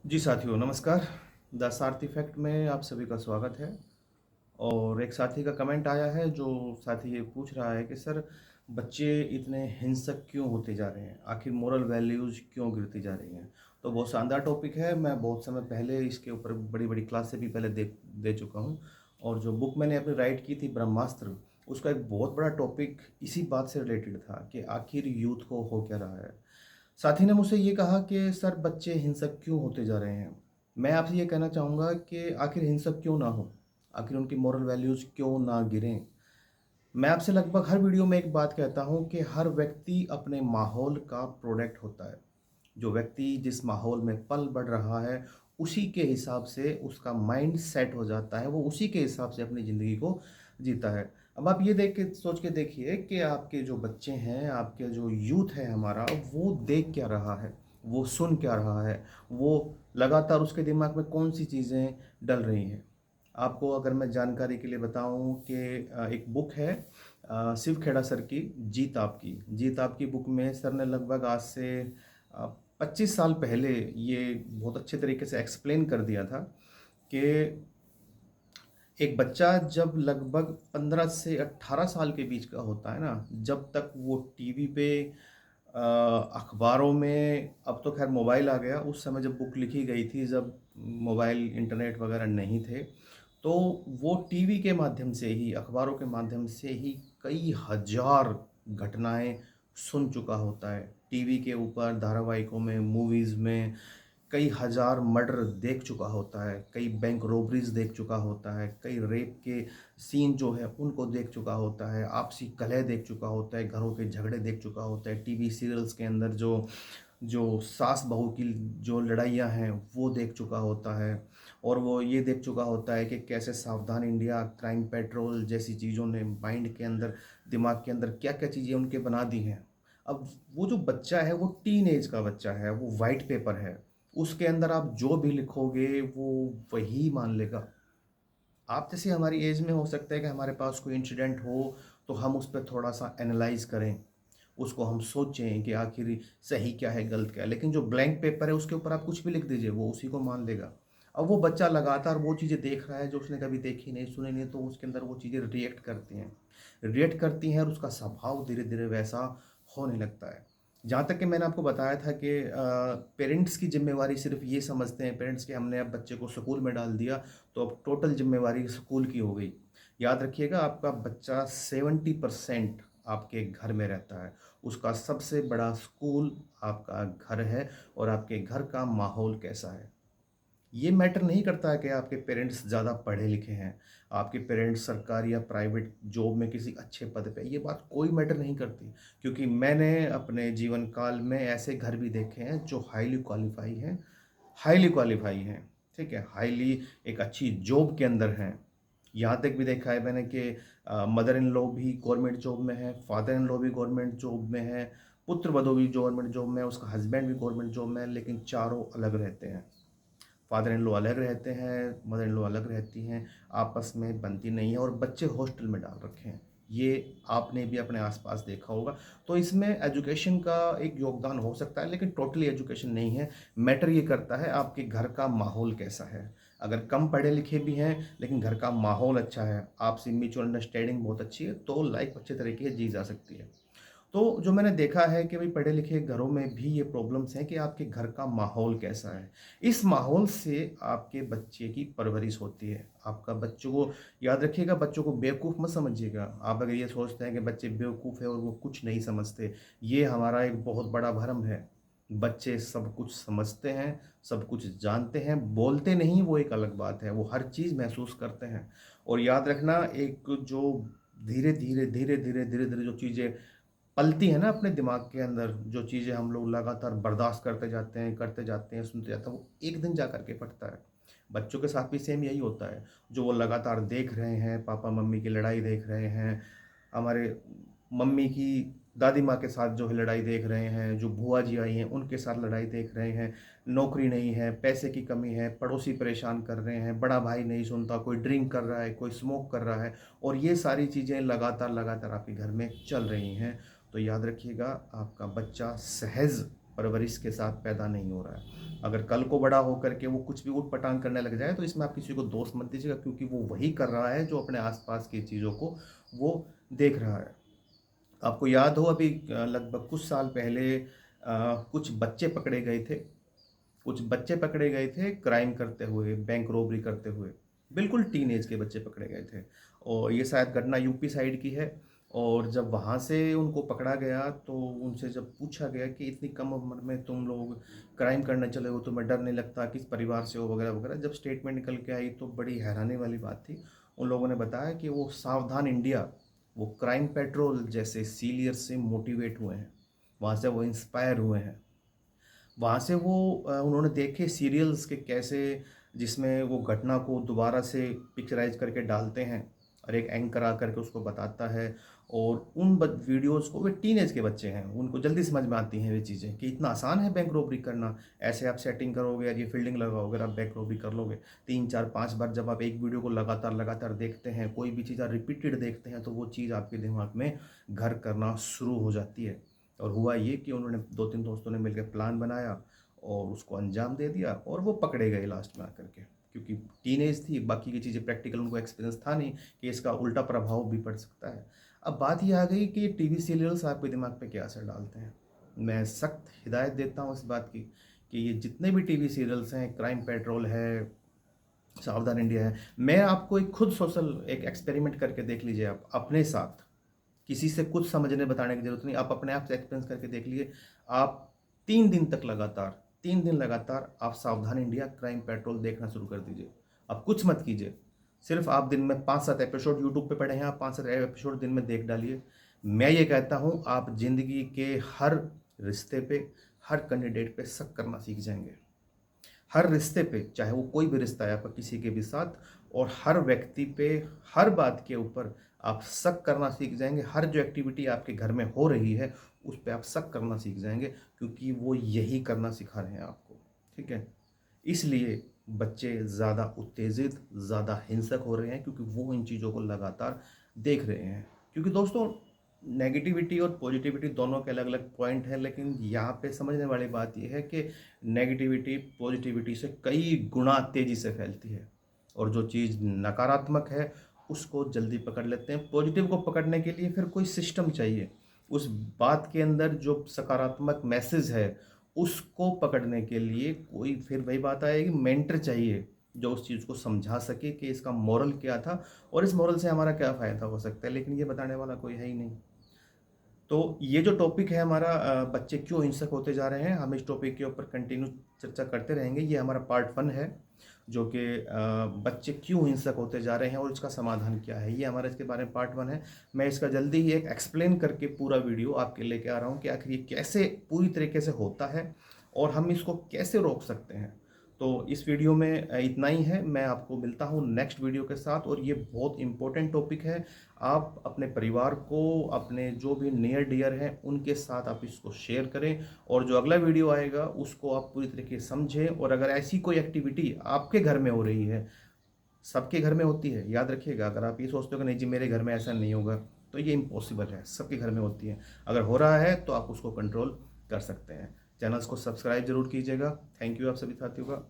जी साथियों नमस्कार। द सार्थ इफ़ेक्ट में आप सभी का स्वागत है। और एक साथी का कमेंट आया है जो साथी ये पूछ रहा है कि सर बच्चे इतने हिंसक क्यों होते जा रहे हैं? आखिर मोरल वैल्यूज़ क्यों गिरती जा रही हैं? तो बहुत शानदार टॉपिक है। मैं बहुत समय पहले इसके ऊपर बड़ी-बड़ी क्लासें भी पहले दे दे चुका हूँ। और जो बुक मैंने अपनी राइट की थी ब्रह्मास्त्र, उसका एक बहुत बड़ा टॉपिक इसी बात से रिलेटेड था कि आखिर यूथ को हो क्या रहा है? साथी ने मुझसे ये कहा कि सर बच्चे हिंसक क्यों होते जा रहे हैं? मैं आपसे ये कहना चाहूँगा कि आखिर हिंसक क्यों ना हो? आखिर उनकी मोरल वैल्यूज़ क्यों ना गिरें? मैं आपसे लगभग हर वीडियो में एक बात कहता हूँ कि हर व्यक्ति अपने माहौल का प्रोडक्ट होता है। जो व्यक्ति जिस माहौल में पल बढ़ रहा है, उसी के हिसाब से उसका माइंड सेट हो जाता है, वो उसी के हिसाब से अपनी ज़िंदगी को जीता है। अब आप ये देख के सोच के देखिए कि आपके जो बच्चे हैं, आपके जो यूथ है हमारा, वो देख क्या रहा है? वो सुन क्या रहा है? वो लगातार उसके दिमाग में कौन-सी चीज़ें डल रही हैं? आपको अगर मैं जानकारी के लिए बताऊँ कि एक बुक है शिव खेड़ा सर की, जीत आपकी। जीत आपकी बुक में सर ने लगभग आज से 25 साल पहले ये बहुत अच्छे तरीके से एक्सप्लेन कर दिया था कि एक बच्चा जब लगभग 15 से 18 साल के बीच का होता है ना, जब तक वो टीवी पे अखबारों में, अब तो खैर मोबाइल आ गया, उस समय जब बुक लिखी गई थी, जब मोबाइल, इंटरनेट वगैरह नहीं थे, तो वो टीवी के माध्यम से ही, अखबारों के माध्यम से ही कई हज़ार घटनाएँ सुन चुका होता है। टीवी के ऊपर धारावाहिकों में, मूवीज़ में कई हज़ार मर्डर देख चुका होता है, कई बैंक रॉबरीज़ देख चुका होता है, कई रेप के सीन जो है उनको देख चुका होता है, आपसी कलह देख चुका होता है, घरों के झगड़े देख चुका होता है, टीवी सीरियल्स के अंदर जो जो सास-बहू की जो लड़ाइयाँ हैं वो देख चुका होता है। और वो ये देख चुका होता है कि कैसे सावधान इंडिया, क्राइम पेट्रोल जैसी चीज़ों ने माइंड के अंदर, दिमाग के अंदर क्या-क्या चीज़ें उनके बना दी हैं। अब वो जो बच्चा है वो टीनेज का बच्चा है, वो व्हाइट पेपर है। उसके अंदर आप जो भी लिखोगे वो वही मान लेगा। आप जैसे हमारी एज में हो सकता है कि हमारे पास कोई इंसिडेंट हो तो हम उस पे थोड़ा-सा एनालाइज़ करें। उसको हम सोचें कि आखिर सही क्या है, गलत क्या है। लेकिन जो ब्लैंक पेपर है उसके ऊपर आप कुछ भी लिख दीजिए, वो उसी को मान लेगा। अब वो बच्चा लगातार वो चीज़ें देख रहा है जो उसने कभी देखी नहीं, सुनी नहीं, तो उसके अंदर वो चीज़ें रिएक्ट करती हैं। रिएक्ट करती हैं और उसका स्वभाव धीरे-धीरे वैसा होने लगता है। जहाँ तक कि मैंने आपको बताया था कि पेरेंट्स की ज़िम्मेवारी सिर्फ़ ये समझते हैं पेरेंट्स कि हमने अब बच्चे को स्कूल में डाल दिया, तो अब टोटल ज़िम्मेवारी स्कूल की हो गई। याद रखिएगा आपका बच्चा 70% आपके घर में रहता है। उसका सबसे बड़ा स्कूल आपका घर है और आपके घर का माहौल कैसा है। ये मैटर नहीं करता है कि आपके पेरेंट्स ज़्यादा पढ़े लिखे हैं, आपके पेरेंट्स सरकारी या प्राइवेट जॉब में किसी अच्छे पद पे, ये बात कोई मैटर नहीं करती। क्योंकि मैंने अपने जीवन काल में ऐसे घर भी देखे हैं जो हाईली क्वालीफाई हैं, ठीक है? हाईली एक अच्छी जॉब के अंदर हैं। यहाँ तक भी देखा है मैंने कि मदर इन लॉ भी गवर्नमेंट जॉब में है, फादर इन लॉ भी गवर्नमेंट जॉब में है, पुत्र-वधू भी गवर्नमेंट जॉब में है, उसका हस्बैंड भी गवर्नमेंट जॉब में है, लेकिन चारों अलग रहते हैं। फादर इन लॉ अलग रहते हैं, मदर इन लॉ अलग रहती हैं, आपस में बनती नहीं है और बच्चे हॉस्टल में डाल रखे हैं। ये आपने भी अपने आस-पास देखा होगा। तो इसमें एजुकेशन का एक योगदान हो सकता है, लेकिन टोटली एजुकेशन नहीं है। मैटर ये करता है आपके घर का माहौल कैसा है। अगर कम पढ़े लिखे भी हैं, लेकिन घर का माहौल अच्छा है, आपसी म्यूचुअल अंडरस्टैंडिंग बहुत अच्छी है, तो लाइफ अच्छे तरीके से जी जा सकती है। तो जो मैंने देखा है कि भाई पढ़े लिखे घरों में भी ये प्रॉब्लम्स हैं कि आपके घर का माहौल कैसा है। इस माहौल से आपके बच्चे की परवरिश होती है। आपका बच्चों को याद रखिएगा, बच्चों को बेवकूफ़ मत समझिएगा। आप अगर ये सोचते हैं कि बच्चे बेवकूफ़ हैं और वो कुछ नहीं समझते, ये हमारा एक बहुत बड़ा भ्रम है। बच्चे सब कुछ समझते हैं, सब कुछ जानते हैं, बोलते नहीं वो एक अलग बात है, वो हर चीज़ महसूस करते हैं। और याद रखना, एक जो धीरे-धीरे, धीरे-धीरे, धीरे-धीरे जो चीज़ें पलती है ना अपने दिमाग के अंदर, जो चीज़ें हम लोग लगातार बर्दाश्त करते जाते हैं, सुनते जाते हैं, वो एक दिन जा कर के फटता है। बच्चों के साथ भी सेम यही होता है, जो वो लगातार देख रहे हैं, पापा-मम्मी की लड़ाई देख रहे हैं, हमारे मम्मी की दादी माँ के साथ जो है लड़ाई देख रहे हैं, जो बुआ जी आई हैं, उनके साथ लड़ाई देख रहे हैं, नौकरी नहीं है, पैसे की कमी है, पड़ोसी परेशान कर रहे हैं, बड़ा भाई नहीं सुनता, कोई ड्रिंक कर रहा है, कोई स्मोक कर रहा है और ये सारी चीज़ें लगातार, लगातार आपके घर में चल रही हैं। तो याद रखिएगा आपका बच्चा सहज़ परवरिश के साथ पैदा नहीं हो रहा है। अगर कल को बड़ा होकर के वो कुछ भी ऊट-पटांग करने लग जाए तो इसमें आप किसी को दोष मत दीजिएगा, क्योंकि वो वही कर रहा है जो अपने आस-पास की चीज़ों को वो देख रहा है। आपको याद हो अभी लगभग कुछ साल पहले कुछ बच्चे पकड़े गए थे। कुछ बच्चे पकड़े गए थे क्राइम करते हुए, बैंक रॉबरी करते हुए। बिल्कुल टीनेज के बच्चे पकड़े गए थे और ये शायद घटना यूपी साइड की है। और जब वहाँ से उनको पकड़ा गया तो उनसे जब पूछा गया कि इतनी कम उम्र में तुम लोग क्राइम करने चले हो, तुम्हें डर नहीं लगता, किस परिवार से हो, वगैरह वगैरह। जब स्टेटमेंट निकल के आई तो बड़ी हैरानी वाली बात थी। उन लोगों ने बताया कि वो सावधान इंडिया, वो क्राइम पेट्रोल जैसे सीरियल से मोटिवेट हुए हैं, वहाँ से वो इंस्पायर हुए हैं। वहाँ से वो उन्होंने देखे सीरियल्स के कैसे, जिसमें वो घटना को दोबारा से पिक्चराइज करके डालते हैं और एक एंकर आकर के उसको बताता है। और उन वीडियोस को, वे टीनेज के बच्चे हैं, उनको जल्दी समझ में आती हैं वे चीज़ें कि इतना आसान है बैंक रॉबरी करना। ऐसे आप सेटिंग करोगे या ये फील्डिंग लगाओगे और आप बैंक रॉबरी कर लोगे। 3 4 5 बार जब आप एक वीडियो को लगातार लगातार देखते हैं, कोई भी चीज़ आप रिपीटेड देखते हैं, तो वो चीज़ आपके दिमाग में घर करना शुरू हो जाती है। और हुआ ये कि उन्होंने 2 3 दोस्तों ने मिलकर प्लान बनाया और उसको अंजाम दे दिया और वो पकड़े गए लास्ट में आकर के, क्योंकि टीनेज थी, बाकी की चीज़ें प्रैक्टिकल उनको एक्सपीरियंस था नहीं कि इसका उल्टा प्रभाव भी पड़ सकता है। अब बात ये आ गई कि टीवी सीरियल्स आपके दिमाग पे क्या असर डालते हैं। मैं सख्त हिदायत देता हूँ इस बात की कि ये जितने भी टीवी सीरियल्स हैं, क्राइम पेट्रोल है, सावधान इंडिया है, मैं आपको एक खुद सोशल एक एक्सपेरिमेंट करके देख लीजिए आप अपने साथ। किसी से कुछ समझने बताने की ज़रूरत नहीं, आप अपने आप से एक्सपीरियंस करके देख लिए। आप 3 दिन तक लगातार, 3 दिन लगातार आप सावधान इंडिया, क्राइम पेट्रोल देखना शुरू कर दीजिए। आप कुछ मत कीजिए, सिर्फ आप दिन में 5 7 एपिसोड यूट्यूब पे पड़े हैं, आप 5 7 एपिसोड दिन में देख डालिए। मैं ये कहता हूँ आप ज़िंदगी के हर रिश्ते पे, हर कैंडिडेट पे शक करना सीख जाएँगे। हर रिश्ते पे, चाहे वो कोई भी रिश्ता है आपका किसी के भी साथ, और हर व्यक्ति पे, हर बात के ऊपर आप शक करना सीख जाएंगे। हर जो एक्टिविटी आपके घर में हो रही है उस पे आप शक करना सीख जाएंगे, क्योंकि वो यही करना सिखा रहे हैं आपको। ठीक है, इसलिए बच्चे ज़्यादा उत्तेजित, ज़्यादा हिंसक हो रहे हैं, क्योंकि वो इन चीज़ों को लगातार देख रहे हैं। क्योंकि दोस्तों, नेगेटिविटी और पॉजिटिविटी दोनों के अलग अलग पॉइंट हैं, लेकिन यहाँ पे समझने वाली बात यह है कि नेगेटिविटी पॉजिटिविटी से कई गुना तेज़ी से फैलती है, और जो चीज़ नकारात्मक है उसको जल्दी पकड़ लेते हैं। पॉजिटिव को पकड़ने के लिए फिर कोई सिस्टम चाहिए। उस बात के अंदर जो सकारात्मक मैसेज है उसको पकड़ने के लिए कोई, फिर वही बात आएगी, मेंटर चाहिए जो उस चीज़ को समझा सके कि इसका मोरल क्या था और इस मोरल से हमारा क्या फ़ायदा हो सकता है। लेकिन ये बताने वाला कोई है ही नहीं। तो ये जो टॉपिक है हमारा, बच्चे क्यों हिंसक होते जा रहे हैं, हम इस टॉपिक के ऊपर कंटिन्यू चर्चा करते रहेंगे। ये हमारा पार्ट 1 है, जो कि बच्चे क्यों हिंसक होते जा रहे हैं और इसका समाधान क्या है। ये हमारा इसके बारे में पार्ट 1 है। मैं इसका जल्दी ही एक एक्सप्लेन करके पूरा वीडियो आपके लेके आ रहा हूँ कि आखिर ये कैसे पूरी तरीके से होता है और हम इसको कैसे रोक सकते हैं। तो इस वीडियो में इतना ही है। मैं आपको मिलता हूँ नेक्स्ट वीडियो के साथ, और ये बहुत इंपॉर्टेंट टॉपिक है। आप अपने परिवार को, अपने जो भी नियर डियर हैं उनके साथ आप इसको शेयर करें, और जो अगला वीडियो आएगा उसको आप पूरी तरीके से समझें। और अगर ऐसी कोई एक्टिविटी आपके घर में हो रही है, सबके घर में होती है, याद रखिएगा। अगर आप ये सोचते हो कि नहीं जी मेरे घर में ऐसा नहीं होगा, तो ये इम्पॉसिबल है, सबके घर में होती है। अगर हो रहा है तो आप उसको कंट्रोल कर सकते हैं। चैनल्स को सब्सक्राइब जरूर कीजिएगा। थैंक यू आप सभी साथियों का।